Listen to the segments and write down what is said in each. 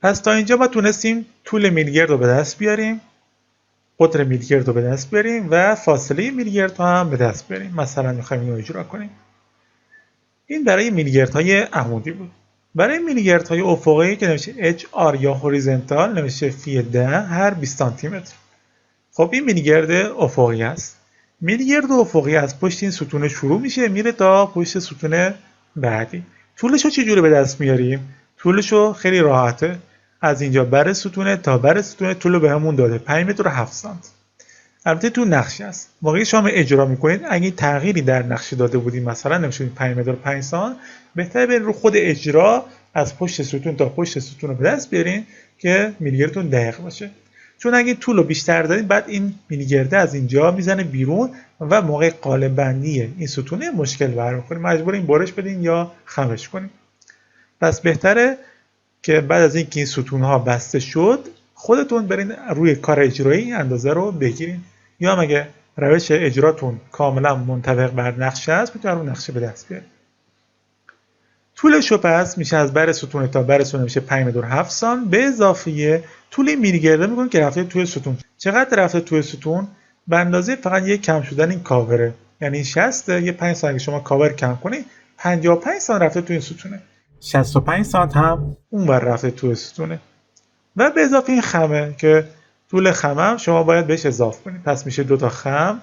پس تا اینجا ما تونستیم طول میلگرد رو به دست بیاریم، قطر میلگرد رو به دست بیاریم و فاصله میلگرد رو هم به دست بیاریم. مثلا میخوایم اینو اجرا کنیم. این برای میلگردهای عمودی بود. برای میلگردهای افقی که نوشته HR یا هوریزونتال نوشته فی 10 هر 20 سانتی متر. خب این میلگرد افقی است. میلگرد افقی از پشت این ستون شروع میشه میره تا پشت ستون بعدی. طولش رو چجوری به دست میاریم؟ طولش رو خیلی راحته. از اینجا بر ستونه تا بر ستونه طول رو بهمون داده 5 متر و 7 سانت. البته تو نقشه است. موقعی شما اجرا میکنید اگه تغییری در نقشه داده بودیم مثلا نمیشه 5 متر و 5 سانت، بهتره برید رو خود اجرا از پشت ستون تا پشت ستون رو به دست بیارین که میلگردتون دقیق باشه. چون اگه طول رو بیشتر دادید بعد این میلگرده از اینجا میزنه بیرون و موقع قالب بندی این ستونه مشکل برمیخوره، مجبورین برش بدین یا خمش کنین. پس بهتره که بعد از اینکه این ستون ها بسته شد خودتون برین روی کار اجرایی این اندازه رو بگیرین، یا مگه روش اجراتون کاملا منطبق بر نقشه است میتونید رو نقشه به دست بیارید. طولش رو پس میشه از بر ستون تا بر ستون میشه 5 متر و 7 سانت به اضافه طول میلگرده میکنیم که رفته توی ستون. چقدر رفته توی ستون؟ به اندازه فقط یک کم شدن این کاوره، یعنی 60 یه 5 سانت شما کاور کم کنید 55 سانت رفته توی این ستونه، 65 سانت هم اونور رفته توی ستونه. و به اضافه این خمه که طول خمه هم شما باید بهش اضافه کنید. پس میشه 2 تا خم،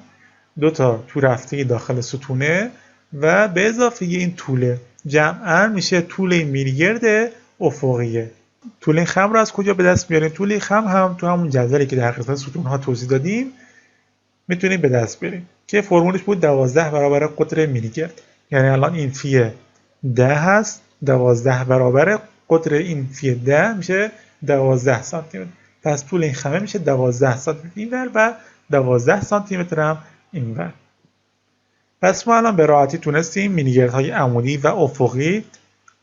2 تا تو رفته داخل ستونه و به اضافه این طوله جمعاً میشه طول این میلگرد افقیه. طول این خم رو از کجا به دست میاریم؟ طول این خم هم تو همون جدولی که در قسمت ستون ها توضیح دادیم میتونیم به دست بیاریم که فرمولش بود 12 برابر قطر میلگرد. یعنی الان این فی 10 هست، 12 برابر قطر این فی 10 میشه 12 سانتی متر. پس طول این خمه میشه 12 سانتی متر اینور و 12 سانتی متر هم اینور. پس ما الان به راحتی تونستیم میلگردهای عمودی و افقی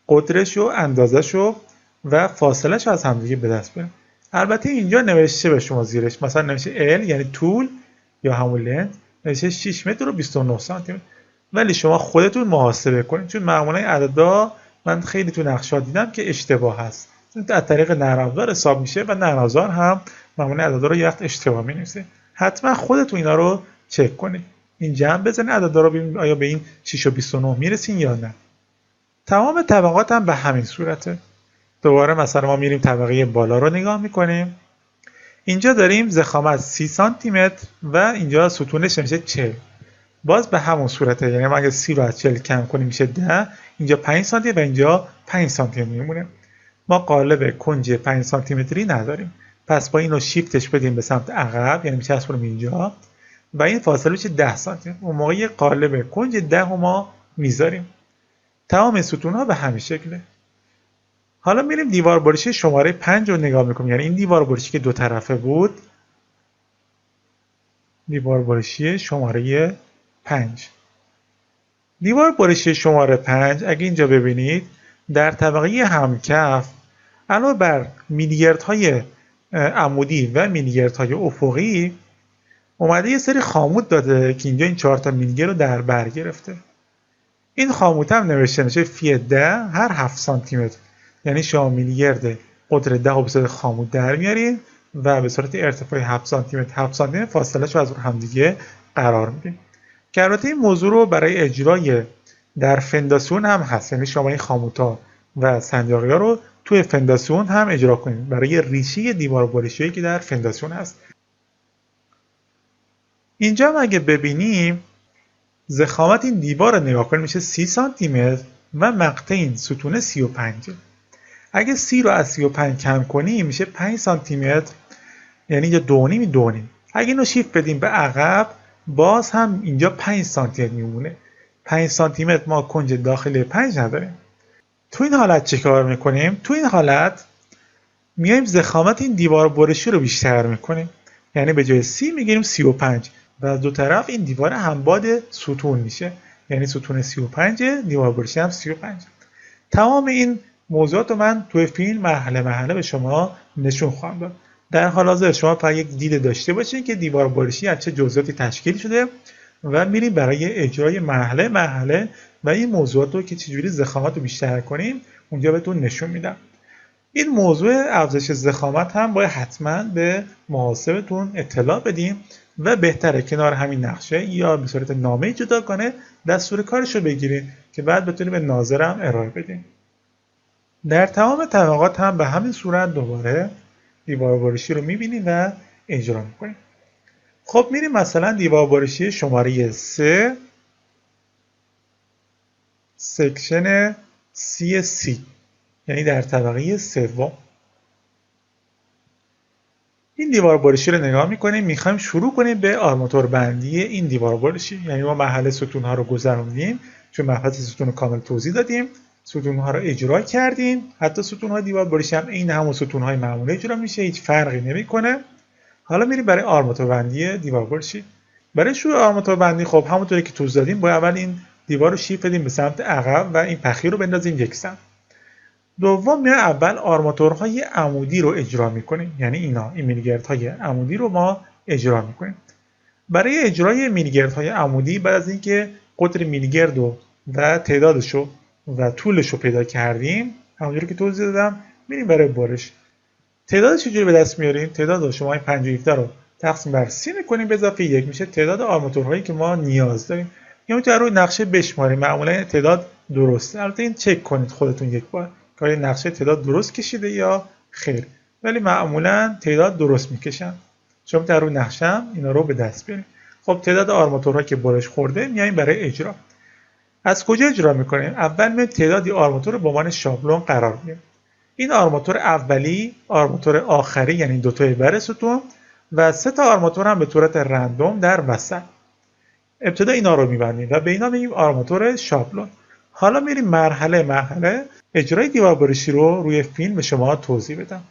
قطرش و اندازش و فاصلش از همدیگه به دست بیاریم. البته اینجا نوشته به شما زیرش مثلا نوشته L یعنی طول یا همون لنت نوشته 6 متر و 29 سانتی متر، ولی شما خودتون محاسبه کنید چون معمولا عددا من خیلی تو نقشه‌ها دیدم که اشتباه هست. از طریق نرم افزار حساب میشه و نرم افزار هم معمولا عددا رو یه وقت اشتباه می‌نویسه. حتما خودتون اینا رو چک کنید. این جمع بزنید عددا رو ببینید آیا به این 6 و 29 میرسین یا نه. تمام طبقات هم به همین صورته. دوباره مثلا ما میریم طبقه بالا رو نگاه میکنیم. اینجا داریم ضخامت 30 سانتی متر و اینجا ستونش میشه 40. باز به همون صورته، یعنی ما اگه 30 رو از 40 کم کنیم میشه 10. اینجا 5 سانتی و اینجا 5 سانتی میمونه. ما قالب کنج 5 سانتی متری نداریم. پس با اینو شیفتش بدیم به سمت عقب، یعنی میچسبونیم اینجا و این فاصله میشه 10 سانتی متر. اون موقع قالب کنج 10 رو ما میذاریم. تمام ستون ها به همین شکله. حالا میریم دیوار برشی شماره 5 رو نگاه میکنیم، یعنی این دیوار برشی که دو طرفه بود. دیوار برشی شماره 5. دیوار برشی شماره 5 اگه اینجا ببینید در طبقه همکف علاوه بر میلگردهای عمودی و میلگردهای افقی اومده یه سری خاموت داده که اینجا این 4 تا میلگرد رو در بر گرفته. این خاموت هم نوشته میشه فی 10 هر 7 سانتی متر، یعنی شما میلگرد قطر 10 رو به صورت خاموت در میارین و به صورت ارتفاع 7 سانتی متر 7 سانتی متر فاصله‌اش رو از همدیگه قرار میدین. که البته این موضوع رو برای اجرای در فنداسیون هم هست، یعنی شما این خاموتا و سنجاقی‌ها رو توی فنداسیون هم اجرا کنید برای ریشه دیوار برشی که در فنداسیون هست. اینجا هم اگه ببینیم ضخامت این دیوار رو نگاه کنیم میشه 30 سانتی متر و مقطع این ستون 35. اگه 30 رو از 35 کم کنیم میشه 5 سانتی متر، یعنی اینجا 2.5. اگه اینو شیفت بدیم به عقب باز هم اینجا 5 سانتی متر میمونه. 5 سانتی متر ما کنج داخلی 5 نداریم. تو این حالت چه کار میکنیم؟ تو این حالت میایم ضخامت این دیوار برشی رو بیشتر میکنیم، یعنی به جای 30 میگیریم 35 و از دو طرف این دیوار همباد ستون میشه، یعنی ستون 35 دیوار برشی هم 35. تمام این موضوعات رو من توی فیلم مرحله به شما نشون خواهم داد. در حال حاضر شما فقط یک دید داشته باشین که دیوار برشی از چه جزئیاتی تشکیل شده و میریم برای اجرای مرحله و این موضوعات رو که چجوری ضخامت رو بیشتر کنیم اونجا بهتون نشون میدم. این موضوع افزایش ضخامت هم باید حتما به محاسبتون اطلاع بدیم و بهتره کنار همین نقشه یا به صورت نامه جداگانه دستور کارش رو بگیریم که بعد بتونیم به ناظرم ارائه بدیم. در تمام طبقات هم به همین صورت دوباره دیوار بارشی رو میبینیم و اجرا میکنیم. خب میریم مثلا دیوار بارشی شماره 3 سکشن CC، یعنی در طبقه سوم. این دیوار بارشی رو نگاه میکنیم، میخوایم شروع کنیم به آرماتور بندی این دیوار بارشی. یعنی ما مرحله ستون ها رو گذروندیم، چون مبحث ستون رو کامل توضیح دادیم، ستون ها رو اجرا کردیم، حتی ستون های دیوار بارشی هم این همون ستون های معمولی اجرا میشه، هیچ فرقی نمیکنه. حالا میریم برای آرماتور بندی دیوار بارشی. برای شروع آرماتور بندی خب همونطوری که توضیح دادیم باید اول این دیوار رو شیب بدیم به سمت عقب و این پخی رو بندازیم یک سمت. دوم میایم اول آرماتورهای عمودی رو اجرا میکنیم، یعنی این میلیگردهای عمودی رو ما اجرا میکنیم. برای اجرای میلیگردهای عمودی بعد از اینکه قطر میلیگرد و تعدادش و طولش رو پیدا کردیم، همونجوری که توضیح دادم، میریم برای بارش. تعدادش چجوری به دست میاریم؟ تعداد شما 57 رو تقسیم بر 30 میکنیم به اضافه 1 میشه تعداد آرماتورهایی که ما نیاز داریم. یا میتونید روی نقشه بشماریم، معمولا تعداد درسته. البته این چک کنید خودتون یک بار که آیا نقشه تعداد درست کشیده یا خیر، ولی معمولا تعداد درست میکشن. شما در روی نقشه هم اینا رو به دست بیارید. خب تعداد آرماتورها که بارش خورده میایم برای اجرا. از کجا اجرا میکنیم؟ اول میایم تعدادی آرماتور رو به عنوان شابلون قرار میدیم. این آرماتور اولی، آرماتور آخری یعنی دو تای بر ستون و 3 تا آرماتور هم به صورت رندوم در وسط. ابتدا اینا رو میبندیم و به اینا میگیم آرماتور شابلون. حالا میریم مرحله اجرای دیوار بارشی رو روی فیلم به شما توضیح بدم.